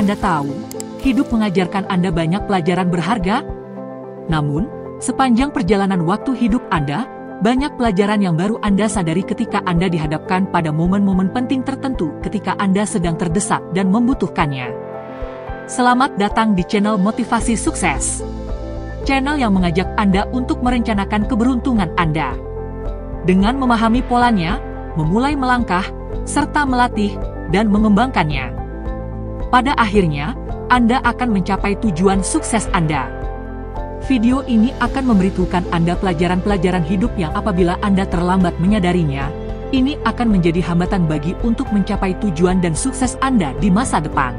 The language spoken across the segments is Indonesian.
Anda tahu, hidup mengajarkan Anda banyak pelajaran berharga? Namun, sepanjang perjalanan waktu hidup Anda, banyak pelajaran yang baru Anda sadari ketika Anda dihadapkan pada momen-momen penting tertentu ketika Anda sedang terdesak dan membutuhkannya. Selamat datang di channel Motivasi Sukses. Channel yang mengajak Anda untuk merencanakan keberuntungan Anda. Dengan memahami polanya, memulai melangkah, serta melatih dan mengembangkannya. Pada akhirnya, Anda akan mencapai tujuan sukses Anda. Video ini akan memberitahukan Anda pelajaran-pelajaran hidup yang apabila Anda terlambat menyadarinya, ini akan menjadi hambatan bagi untuk mencapai tujuan dan sukses Anda di masa depan.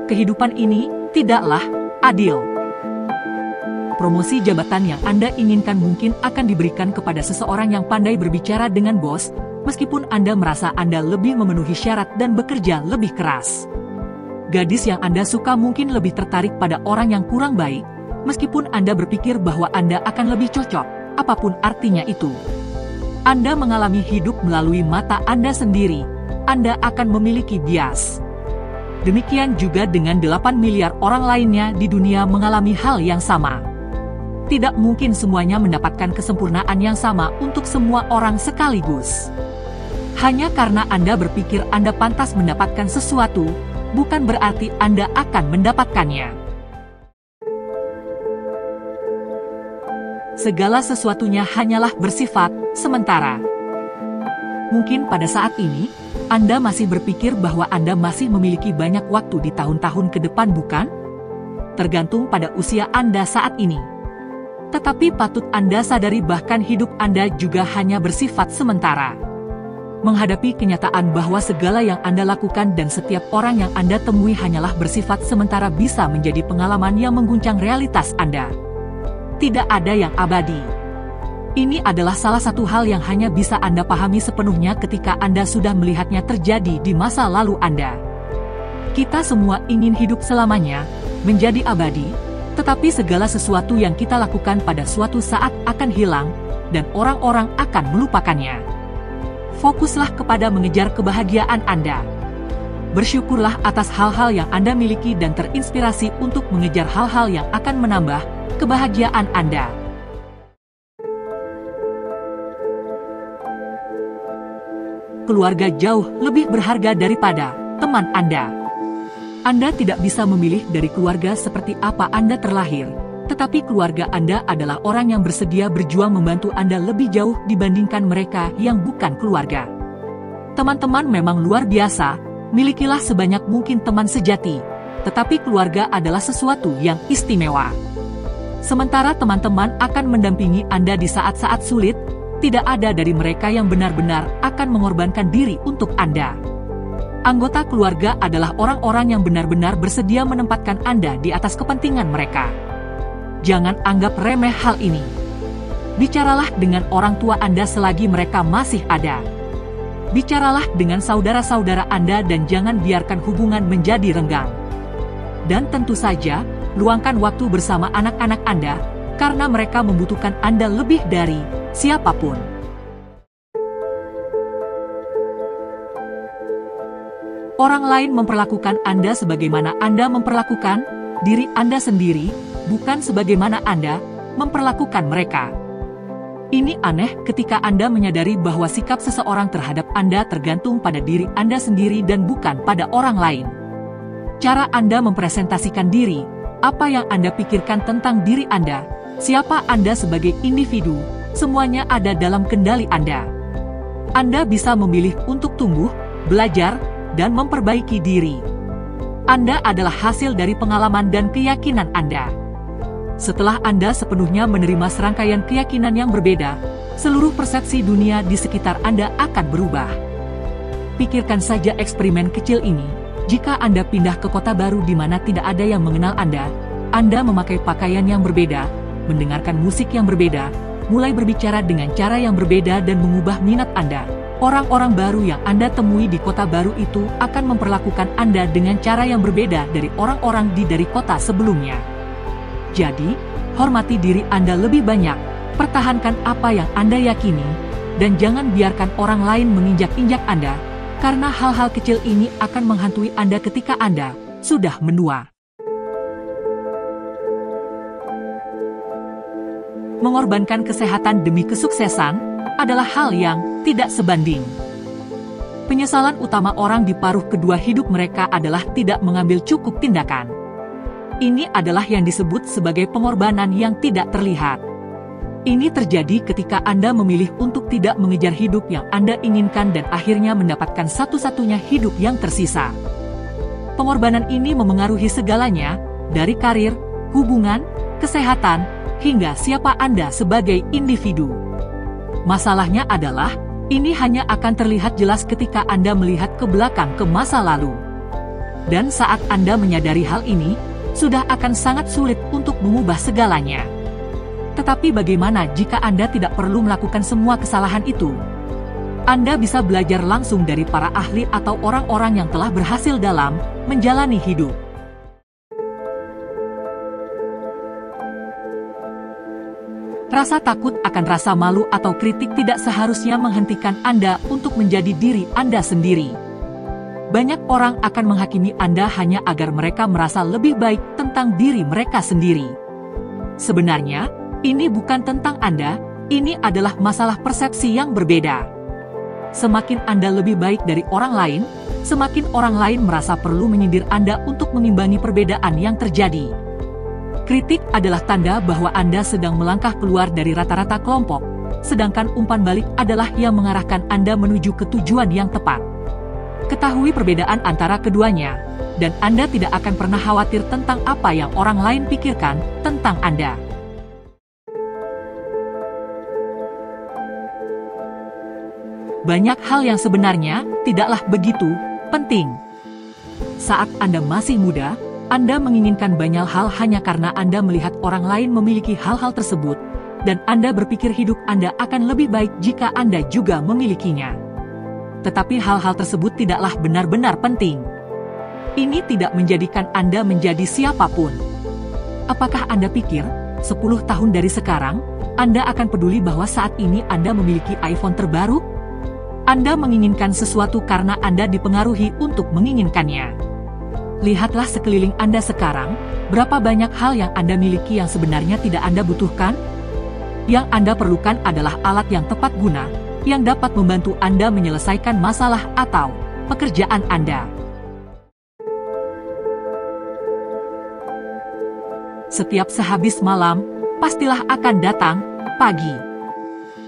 Kehidupan ini tidaklah adil. Promosi jabatan yang Anda inginkan mungkin akan diberikan kepada seseorang yang pandai berbicara dengan bos, meskipun Anda merasa Anda lebih memenuhi syarat dan bekerja lebih keras. Gadis yang Anda suka mungkin lebih tertarik pada orang yang kurang baik, meskipun Anda berpikir bahwa Anda akan lebih cocok, apapun artinya itu. Anda mengalami hidup melalui mata Anda sendiri, Anda akan memiliki bias. Demikian juga dengan 8 miliar orang lainnya di dunia mengalami hal yang sama. Tidak mungkin semuanya mendapatkan kesempurnaan yang sama untuk semua orang sekaligus. Hanya karena Anda berpikir Anda pantas mendapatkan sesuatu, bukan berarti Anda akan mendapatkannya. Segala sesuatunya hanyalah bersifat sementara. Mungkin pada saat ini, Anda masih berpikir bahwa Anda masih memiliki banyak waktu di tahun-tahun ke depan, bukan? Tergantung pada usia Anda saat ini. Tetapi patut Anda sadari bahkan hidup Anda juga hanya bersifat sementara. Menghadapi kenyataan bahwa segala yang Anda lakukan dan setiap orang yang Anda temui hanyalah bersifat sementara bisa menjadi pengalaman yang mengguncang realitas Anda. Tidak ada yang abadi. Ini adalah salah satu hal yang hanya bisa Anda pahami sepenuhnya ketika Anda sudah melihatnya terjadi di masa lalu Anda. Kita semua ingin hidup selamanya, menjadi abadi, tetapi segala sesuatu yang kita lakukan pada suatu saat akan hilang, dan orang-orang akan melupakannya. Fokuslah kepada mengejar kebahagiaan Anda. Bersyukurlah atas hal-hal yang Anda miliki dan terinspirasi untuk mengejar hal-hal yang akan menambah kebahagiaan Anda. Keluarga jauh lebih berharga daripada teman Anda. Anda tidak bisa memilih dari keluarga seperti apa Anda terlahir, tetapi keluarga Anda adalah orang yang bersedia berjuang membantu Anda lebih jauh dibandingkan mereka yang bukan keluarga. Teman-teman memang luar biasa, milikilah sebanyak mungkin teman sejati, tetapi keluarga adalah sesuatu yang istimewa. Sementara teman-teman akan mendampingi Anda di saat-saat sulit, tidak ada dari mereka yang benar-benar akan mengorbankan diri untuk Anda. Anggota keluarga adalah orang-orang yang benar-benar bersedia menempatkan Anda di atas kepentingan mereka. Jangan anggap remeh hal ini. Bicaralah dengan orang tua Anda selagi mereka masih ada. Bicaralah dengan saudara-saudara Anda dan jangan biarkan hubungan menjadi renggang. Dan tentu saja, luangkan waktu bersama anak-anak Anda, karena mereka membutuhkan Anda lebih dari siapapun. Orang lain memperlakukan Anda sebagaimana Anda memperlakukan diri Anda sendiri, bukan sebagaimana Anda memperlakukan mereka. Ini aneh ketika Anda menyadari bahwa sikap seseorang terhadap Anda tergantung pada diri Anda sendiri dan bukan pada orang lain. Cara Anda mempresentasikan diri, apa yang Anda pikirkan tentang diri Anda, siapa Anda sebagai individu, semuanya ada dalam kendali Anda. Anda bisa memilih untuk tumbuh, belajar, dan memperbaiki diri. Anda adalah hasil dari pengalaman dan keyakinan Anda. Setelah Anda sepenuhnya menerima serangkaian keyakinan yang berbeda, seluruh persepsi dunia di sekitar Anda akan berubah. Pikirkan saja eksperimen kecil ini. Jika Anda pindah ke kota baru di mana tidak ada yang mengenal Anda memakai pakaian yang berbeda, mendengarkan musik yang berbeda, mulai berbicara dengan cara yang berbeda dan mengubah minat Anda. Orang-orang baru yang Anda temui di kota baru itu akan memperlakukan Anda dengan cara yang berbeda dari orang-orang dari kota sebelumnya. Jadi, hormati diri Anda lebih banyak, pertahankan apa yang Anda yakini, dan jangan biarkan orang lain menginjak-injak Anda, Karena hal-hal kecil ini akan menghantui Anda ketika Anda sudah menua. Mengorbankan kesehatan demi kesuksesan adalah hal yang tidak sebanding. Penyesalan utama orang di paruh kedua hidup mereka adalah tidak mengambil cukup tindakan. Ini adalah yang disebut sebagai pengorbanan yang tidak terlihat. Ini terjadi ketika Anda memilih untuk tidak mengejar hidup yang Anda inginkan dan akhirnya mendapatkan satu-satunya hidup yang tersisa. Pengorbanan ini memengaruhi segalanya, dari karir, hubungan, kesehatan, hingga siapa Anda sebagai individu. Masalahnya adalah, ini hanya akan terlihat jelas ketika Anda melihat ke belakang ke masa lalu. Dan saat Anda menyadari hal ini, sudah akan sangat sulit untuk mengubah segalanya. Tetapi bagaimana jika Anda tidak perlu melakukan semua kesalahan itu? Anda bisa belajar langsung dari para ahli atau orang-orang yang telah berhasil dalam menjalani hidup. Rasa takut akan rasa malu atau kritik tidak seharusnya menghentikan Anda untuk menjadi diri Anda sendiri. Banyak orang akan menghakimi Anda hanya agar mereka merasa lebih baik tentang diri mereka sendiri. Sebenarnya, ini bukan tentang Anda, ini adalah masalah persepsi yang berbeda. Semakin Anda lebih baik dari orang lain, semakin orang lain merasa perlu menyindir Anda untuk mengimbangi perbedaan yang terjadi. Kritik adalah tanda bahwa Anda sedang melangkah keluar dari rata-rata kelompok, sedangkan umpan balik adalah yang mengarahkan Anda menuju ke tujuan yang tepat. Ketahui perbedaan antara keduanya, dan Anda tidak akan pernah khawatir tentang apa yang orang lain pikirkan tentang Anda. Banyak hal yang sebenarnya tidaklah begitu penting. Saat Anda masih muda, Anda menginginkan banyak hal hanya karena Anda melihat orang lain memiliki hal-hal tersebut, dan Anda berpikir hidup Anda akan lebih baik jika Anda juga memilikinya. Tetapi hal-hal tersebut tidaklah benar-benar penting. Ini tidak menjadikan Anda menjadi siapapun. Apakah Anda pikir, 10 tahun dari sekarang, Anda akan peduli bahwa saat ini Anda memiliki iPhone terbaru? Anda menginginkan sesuatu karena Anda dipengaruhi untuk menginginkannya. Lihatlah sekeliling Anda sekarang, berapa banyak hal yang Anda miliki yang sebenarnya tidak Anda butuhkan? Yang Anda perlukan adalah alat yang tepat guna, yang dapat membantu Anda menyelesaikan masalah atau pekerjaan Anda. Setiap sehabis malam, pastilah akan datang pagi.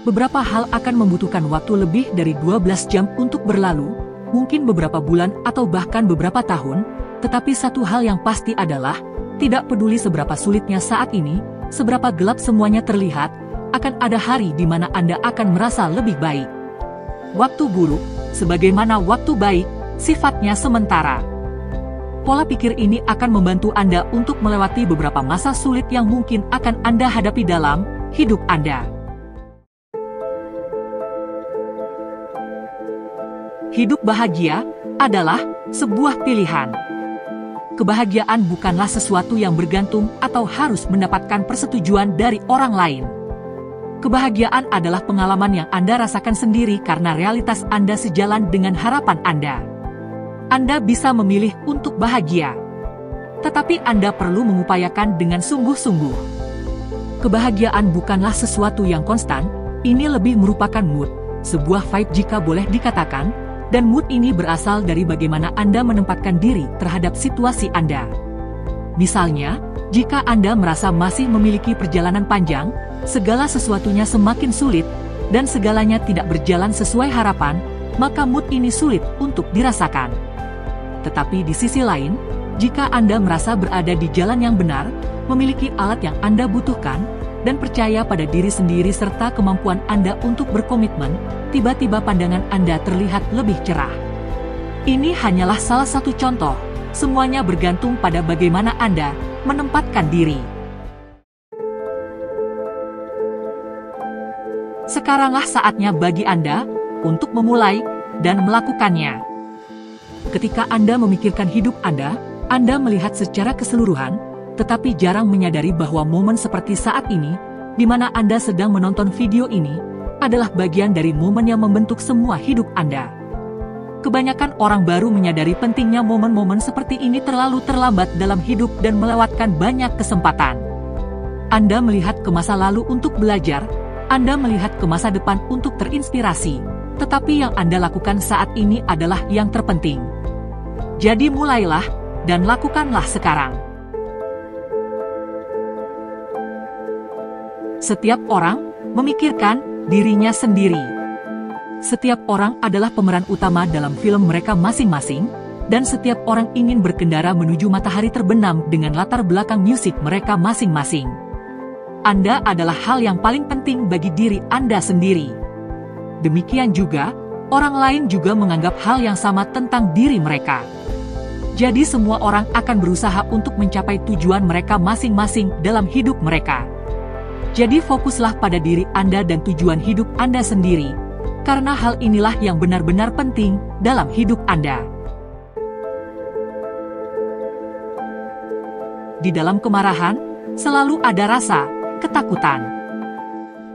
Beberapa hal akan membutuhkan waktu lebih dari 12 jam untuk berlalu, mungkin beberapa bulan atau bahkan beberapa tahun, tetapi satu hal yang pasti adalah, tidak peduli seberapa sulitnya saat ini, seberapa gelap semuanya terlihat, akan ada hari di mana Anda akan merasa lebih baik. Waktu buruk, sebagaimana waktu baik, sifatnya sementara. Pola pikir ini akan membantu Anda untuk melewati beberapa masa sulit yang mungkin akan Anda hadapi dalam hidup Anda. Hidup bahagia adalah sebuah pilihan. Kebahagiaan bukanlah sesuatu yang bergantung atau harus mendapatkan persetujuan dari orang lain. Kebahagiaan adalah pengalaman yang Anda rasakan sendiri karena realitas Anda sejalan dengan harapan Anda. Anda bisa memilih untuk bahagia, tetapi Anda perlu mengupayakan dengan sungguh-sungguh. Kebahagiaan bukanlah sesuatu yang konstan, ini lebih merupakan mood, sebuah vibe jika boleh dikatakan, dan mood ini berasal dari bagaimana Anda menempatkan diri terhadap situasi Anda. Misalnya, jika Anda merasa masih memiliki perjalanan panjang, segala sesuatunya semakin sulit, dan segalanya tidak berjalan sesuai harapan, maka mood ini sulit untuk dirasakan. Tetapi di sisi lain, jika Anda merasa berada di jalan yang benar, memiliki alat yang Anda butuhkan, dan percaya pada diri sendiri serta kemampuan Anda untuk berkomitmen, tiba-tiba pandangan Anda terlihat lebih cerah. Ini hanyalah salah satu contoh, semuanya bergantung pada bagaimana Anda menempatkan diri. Sekaranglah saatnya bagi Anda untuk memulai dan melakukannya. Ketika Anda memikirkan hidup Anda melihat secara keseluruhan, tetapi jarang menyadari bahwa momen seperti saat ini, di mana Anda sedang menonton video ini, adalah bagian dari momen yang membentuk semua hidup Anda. Kebanyakan orang baru menyadari pentingnya momen-momen seperti ini terlalu terlambat dalam hidup dan melewatkan banyak kesempatan. Anda melihat ke masa lalu untuk belajar, Anda melihat ke masa depan untuk terinspirasi, tetapi yang Anda lakukan saat ini adalah yang terpenting. Jadi mulailah, dan lakukanlah sekarang. Setiap orang memikirkan dirinya sendiri. Setiap orang adalah pemeran utama dalam film mereka masing-masing, dan setiap orang ingin berkendara menuju matahari terbenam dengan latar belakang musik mereka masing-masing. Anda adalah hal yang paling penting bagi diri Anda sendiri. Demikian juga, orang lain juga menganggap hal yang sama tentang diri mereka. Jadi semua orang akan berusaha untuk mencapai tujuan mereka masing-masing dalam hidup mereka. Jadi fokuslah pada diri Anda dan tujuan hidup Anda sendiri, karena hal inilah yang benar-benar penting dalam hidup Anda. Di dalam kemarahan, selalu ada rasa ketakutan.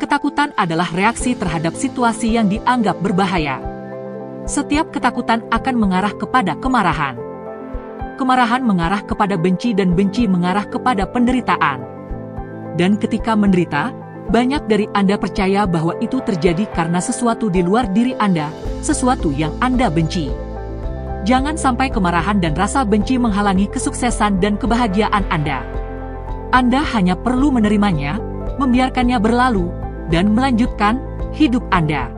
Ketakutan adalah reaksi terhadap situasi yang dianggap berbahaya. Setiap ketakutan akan mengarah kepada kemarahan. Kemarahan mengarah kepada benci dan benci mengarah kepada penderitaan. Dan ketika menderita, banyak dari Anda percaya bahwa itu terjadi karena sesuatu di luar diri Anda, sesuatu yang Anda benci. Jangan sampai kemarahan dan rasa benci menghalangi kesuksesan dan kebahagiaan Anda. Anda hanya perlu menerimanya, membiarkannya berlalu, dan melanjutkan hidup Anda.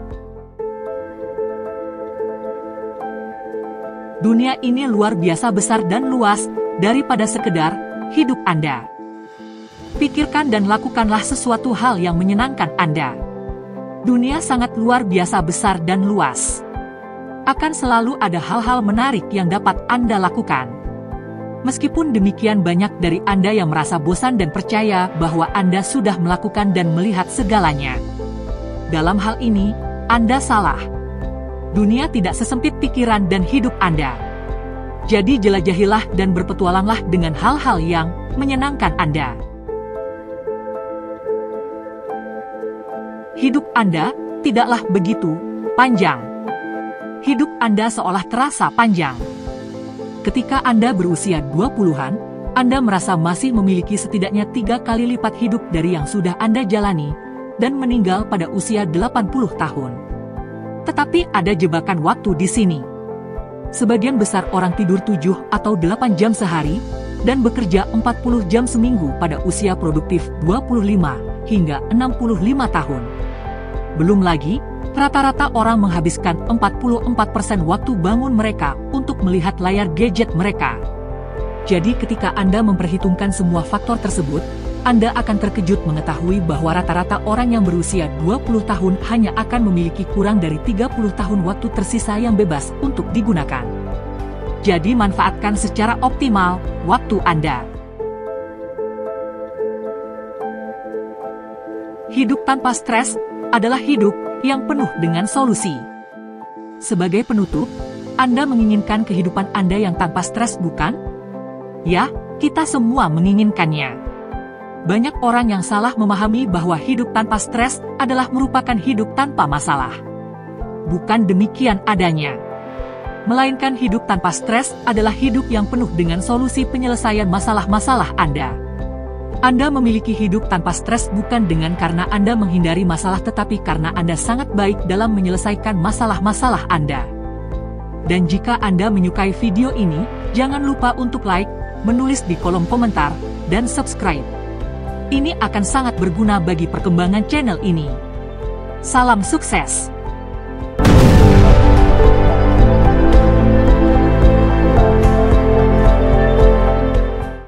Dunia ini luar biasa besar dan luas, daripada sekedar hidup Anda. Pikirkan dan lakukanlah sesuatu hal yang menyenangkan Anda. Dunia sangat luar biasa besar dan luas. Akan selalu ada hal-hal menarik yang dapat Anda lakukan. Meskipun demikian, banyak dari Anda yang merasa bosan dan percaya bahwa Anda sudah melakukan dan melihat segalanya. Dalam hal ini, Anda salah. Dunia tidak sesempit pikiran dan hidup Anda. Jadi jelajahilah dan berpetualanglah dengan hal-hal yang menyenangkan Anda. Hidup Anda tidaklah begitu panjang. Hidup Anda seolah terasa panjang. Ketika Anda berusia 20-an, Anda merasa masih memiliki setidaknya 3 kali lipat hidup dari yang sudah Anda jalani, dan meninggal pada usia 80 tahun. Tetapi ada jebakan waktu di sini. Sebagian besar orang tidur 7 atau 8 jam sehari, dan bekerja 40 jam seminggu pada usia produktif 25 hingga 65 tahun. Belum lagi, rata-rata orang menghabiskan 44% waktu bangun mereka untuk melihat layar gadget mereka. Jadi ketika Anda memperhitungkan semua faktor tersebut, Anda akan terkejut mengetahui bahwa rata-rata orang yang berusia 20 tahun hanya akan memiliki kurang dari 30 tahun waktu tersisa yang bebas untuk digunakan. Jadi manfaatkan secara optimal waktu Anda. Hidup tanpa stres adalah hidup yang penuh dengan solusi. Sebagai penutup, Anda menginginkan kehidupan Anda yang tanpa stres, bukan? Ya, kita semua menginginkannya. Banyak orang yang salah memahami bahwa hidup tanpa stres adalah merupakan hidup tanpa masalah. Bukan demikian adanya. Melainkan hidup tanpa stres adalah hidup yang penuh dengan solusi penyelesaian masalah-masalah Anda. Anda memiliki hidup tanpa stres bukan dengan karena Anda menghindari masalah, tetapi karena Anda sangat baik dalam menyelesaikan masalah-masalah Anda. Dan jika Anda menyukai video ini, jangan lupa untuk like, menulis di kolom komentar, dan subscribe. Ini akan sangat berguna bagi perkembangan channel ini. Salam sukses!